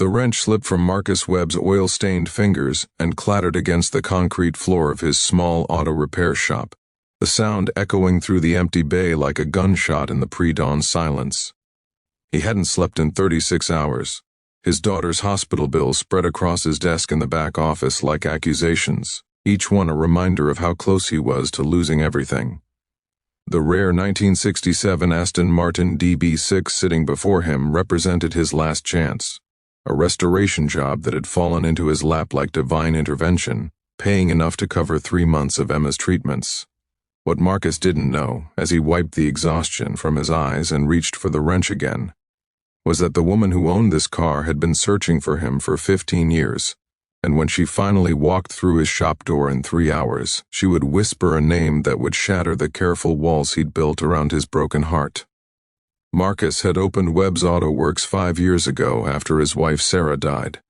The wrench slipped from Marcus Webb's oil-stained fingers and clattered against the concrete floor of his small auto repair shop, the sound echoing through the empty bay like a gunshot in the pre-dawn silence. He hadn't slept in 36 hours. His daughter's hospital bill spread across his desk in the back office like accusations, each one a reminder of how close he was to losing everything. The rare 1967 Aston Martin DB6 sitting before him represented his last chance, a restoration job that had fallen into his lap like divine intervention, paying enough to cover 3 months of Emma's treatments. What Marcus didn't know, as he wiped the exhaustion from his eyes and reached for the wrench again, was that the woman who owned this car had been searching for him for 15 years, and when she finally walked through his shop door in 3 hours, she would whisper a name that would shatter the careful walls he'd built around his broken heart. Marcus had opened Webb's Auto Works 5 years ago after his wife Sarah died,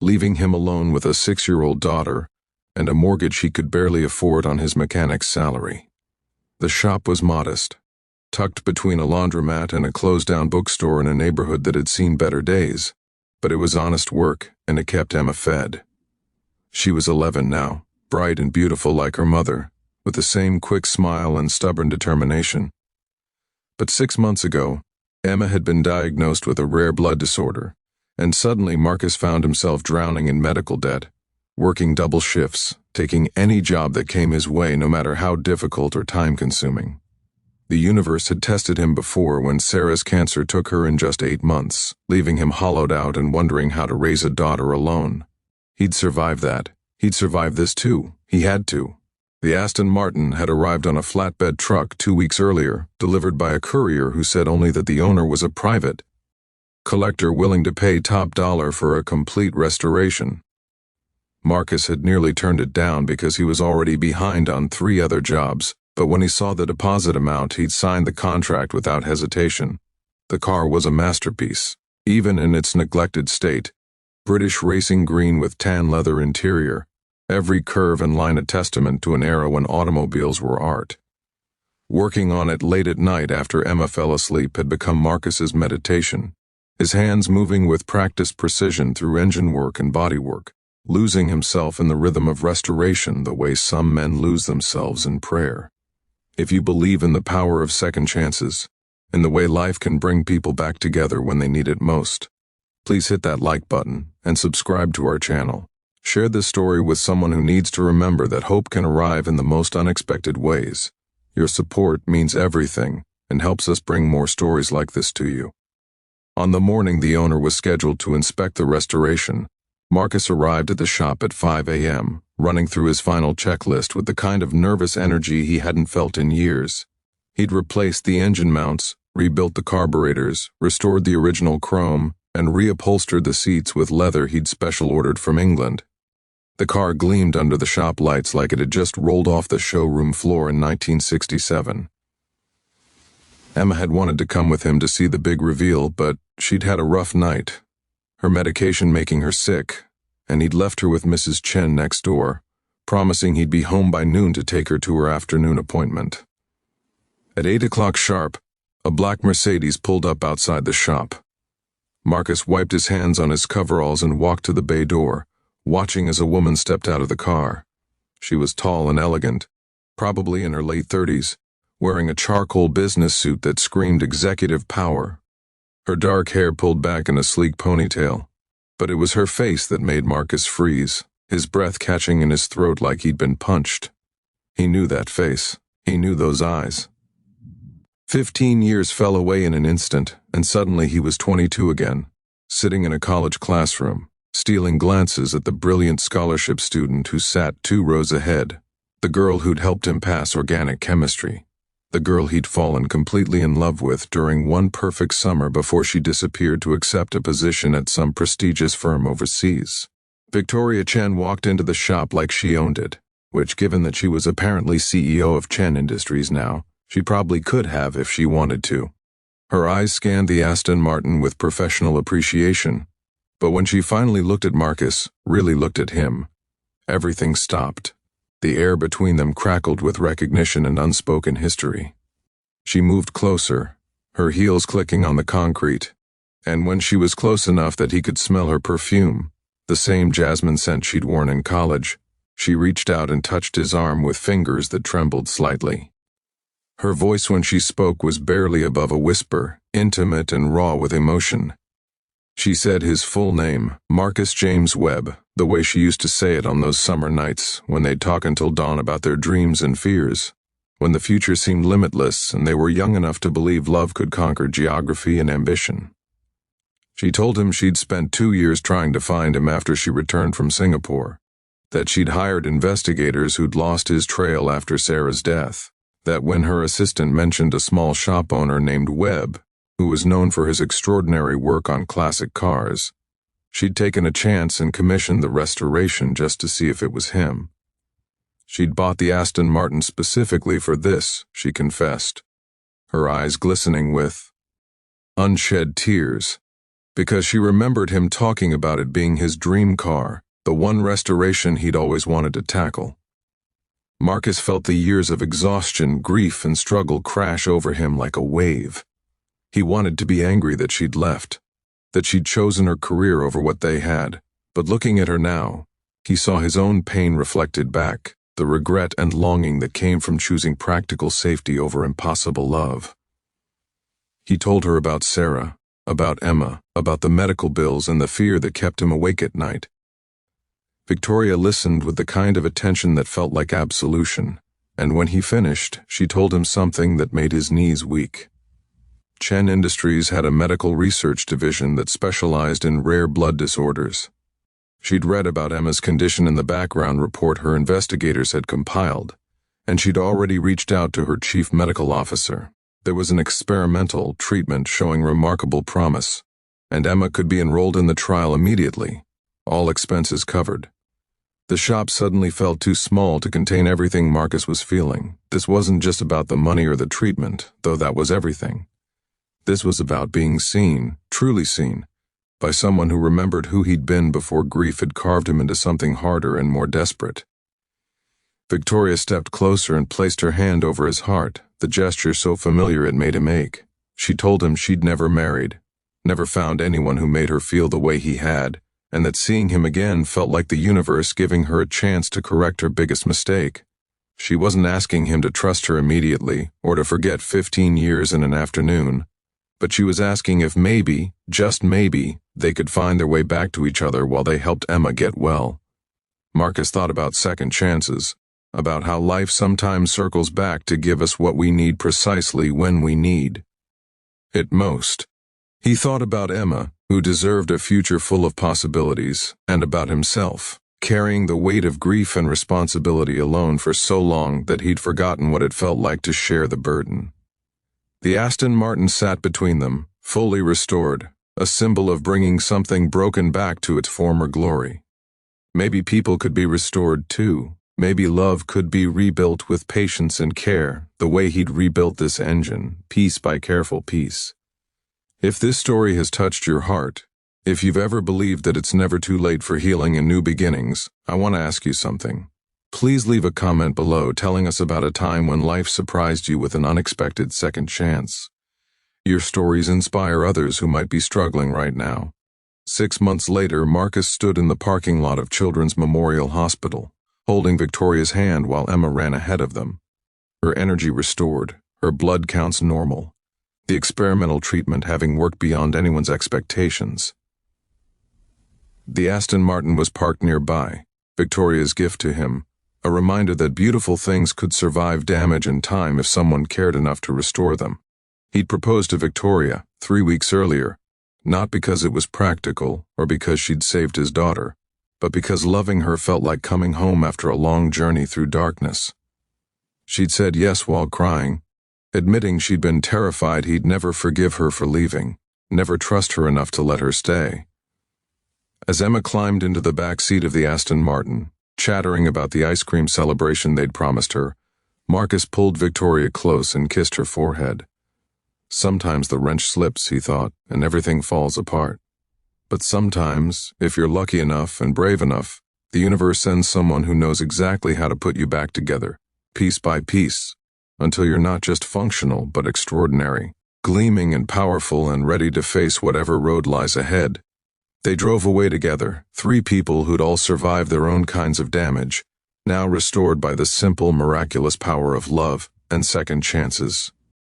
leaving him alone with a 6-year-old daughter and a mortgage he could barely afford on his mechanic's salary. The shop was modest, tucked between a laundromat and a closed-down bookstore in a neighborhood that had seen better days, but it was honest work and it kept Emma fed. She was 11 now, bright and beautiful like her mother, with the same quick smile and stubborn determination. But 6 months ago, Emma had been diagnosed with a rare blood disorder, and suddenly Marcus found himself drowning in medical debt, working double shifts, taking any job that came his way no matter how difficult or time-consuming. The universe had tested him before when Sarah's cancer took her in just 8 months, leaving him hollowed out and wondering how to raise a daughter alone. He'd survived that. He'd survived this too. He had to. The Aston Martin had arrived on a flatbed truck 2 weeks earlier, delivered by a courier who said only that the owner was a private collector willing to pay top dollar for a complete restoration. Marcus had nearly turned it down because he was already behind on 3 other jobs, but when he saw the deposit amount, he'd signed the contract without hesitation. The car was a masterpiece, even in its neglected state. British racing green with tan leather interior, every curve and line a testament to an era when automobiles were art. Working on it late at night after Emma fell asleep had become Marcus's meditation, his hands moving with practiced precision through engine work and bodywork, losing himself in the rhythm of restoration the way some men lose themselves in prayer. If you believe in the power of second chances, in the way life can bring people back together when they need it most, please hit that like button and subscribe to our channel. Share this story with someone who needs to remember that hope can arrive in the most unexpected ways. Your support means everything and helps us bring more stories like this to you. On the morning the owner was scheduled to inspect the restoration, Marcus arrived at the shop at 5 a.m., running through his final checklist with the kind of nervous energy he hadn't felt in years. He'd replaced the engine mounts, rebuilt the carburetors, restored the original chrome, and reupholstered the seats with leather he'd special ordered from England. The car gleamed under the shop lights like it had just rolled off the showroom floor in 1967. Emma had wanted to come with him to see the big reveal, but she'd had a rough night, her medication making her sick, and he'd left her with Mrs. Chen next door, promising he'd be home by noon to take her to her afternoon appointment. At 8 o'clock sharp, a black Mercedes pulled up outside the shop. Marcus wiped his hands on his coveralls and walked to the bay door, watching as a woman stepped out of the car. She was tall and elegant, probably in her late 30s, wearing a charcoal business suit that screamed executive power. Her dark hair pulled back in a sleek ponytail, but it was her face that made Marcus freeze, his breath catching in his throat like he'd been punched. He knew that face. He knew those eyes. 15 years fell away in an instant, and suddenly he was 22 again, sitting in a college classroom, stealing glances at the brilliant scholarship student who sat 2 rows ahead, the girl who'd helped him pass organic chemistry, the girl he'd fallen completely in love with during one perfect summer before she disappeared to accept a position at some prestigious firm overseas. Victoria Chen walked into the shop like she owned it, which, given that she was apparently CEO of Chen Industries now, she probably could have if she wanted to. Her eyes scanned the Aston Martin with professional appreciation, but when she finally looked at Marcus, really looked at him, everything stopped. The air between them crackled with recognition and unspoken history. She moved closer, her heels clicking on the concrete, and when she was close enough that he could smell her perfume, the same jasmine scent she'd worn in college, she reached out and touched his arm with fingers that trembled slightly. Her voice when she spoke was barely above a whisper, intimate and raw with emotion. She said his full name, Marcus James Webb, the way she used to say it on those summer nights when they'd talk until dawn about their dreams and fears, when the future seemed limitless and they were young enough to believe love could conquer geography and ambition. She told him she'd spent 2 years trying to find him after she returned from Singapore, that she'd hired investigators who'd lost his trail after Sarah's death, that when her assistant mentioned a small shop owner named Webb, who was known for his extraordinary work on classic cars, she'd taken a chance and commissioned the restoration just to see if it was him. She'd bought the Aston Martin specifically for this, she confessed, her eyes glistening with unshed tears, because she remembered him talking about it being his dream car, the one restoration he'd always wanted to tackle. Marcus felt the years of exhaustion, grief, and struggle crash over him like a wave. He wanted to be angry that she'd left, that she'd chosen her career over what they had, but looking at her now, he saw his own pain reflected back, the regret and longing that came from choosing practical safety over impossible love. He told her about Sarah, about Emma, about the medical bills and the fear that kept him awake at night. Victoria listened with the kind of attention that felt like absolution, and when he finished, she told him something that made his knees weak. Chen Industries had a medical research division that specialized in rare blood disorders. She'd read about Emma's condition in the background report her investigators had compiled, and she'd already reached out to her chief medical officer. There was an experimental treatment showing remarkable promise, and Emma could be enrolled in the trial immediately, all expenses covered. The shop suddenly felt too small to contain everything Marcus was feeling. This wasn't just about the money or the treatment, though that was everything. This was about being seen, truly seen, by someone who remembered who he'd been before grief had carved him into something harder and more desperate. Victoria stepped closer and placed her hand over his heart, the gesture so familiar it made him ache. She told him she'd never married, never found anyone who made her feel the way he had, and that seeing him again felt like the universe giving her a chance to correct her biggest mistake. She wasn't asking him to trust her immediately or to forget 15 years in an afternoon, but she was asking if maybe, just maybe, they could find their way back to each other while they helped Emma get well. Marcus thought about second chances, about how life sometimes circles back to give us what we need precisely when we need it most. He thought about Emma, who deserved a future full of possibilities, and about himself, carrying the weight of grief and responsibility alone for so long that he'd forgotten what it felt like to share the burden. The Aston Martin sat between them, fully restored, a symbol of bringing something broken back to its former glory. Maybe people could be restored too. Maybe love could be rebuilt with patience and care, the way he'd rebuilt this engine, piece by careful piece. If this story has touched your heart, if you've ever believed that it's never too late for healing and new beginnings, I want to ask you something. Please leave a comment below telling us about a time when life surprised you with an unexpected second chance. Your stories inspire others who might be struggling right now. 6 months later, Marcus stood in the parking lot of Children's Memorial Hospital, holding Victoria's hand while Emma ran ahead of them. Her energy restored, her blood counts normal, the experimental treatment having worked beyond anyone's expectations. The Aston Martin was parked nearby, Victoria's gift to him, a reminder that beautiful things could survive damage and time if someone cared enough to restore them. He'd proposed to Victoria 3 weeks earlier, not because it was practical or because she'd saved his daughter, but because loving her felt like coming home after a long journey through darkness. She'd said yes while crying, admitting she'd been terrified he'd never forgive her for leaving, never trust her enough to let her stay. As Emma climbed into the back seat of the Aston Martin, chattering about the ice cream celebration they'd promised her, Marcus pulled Victoria close and kissed her forehead. Sometimes the wrench slips, he thought, and everything falls apart. But sometimes, if you're lucky enough and brave enough, the universe sends someone who knows exactly how to put you back together, piece by piece, until you're not just functional but extraordinary, gleaming and powerful and ready to face whatever road lies ahead. They drove away together, three people who'd all survived their own kinds of damage, now restored by the simple, miraculous power of love and second chances.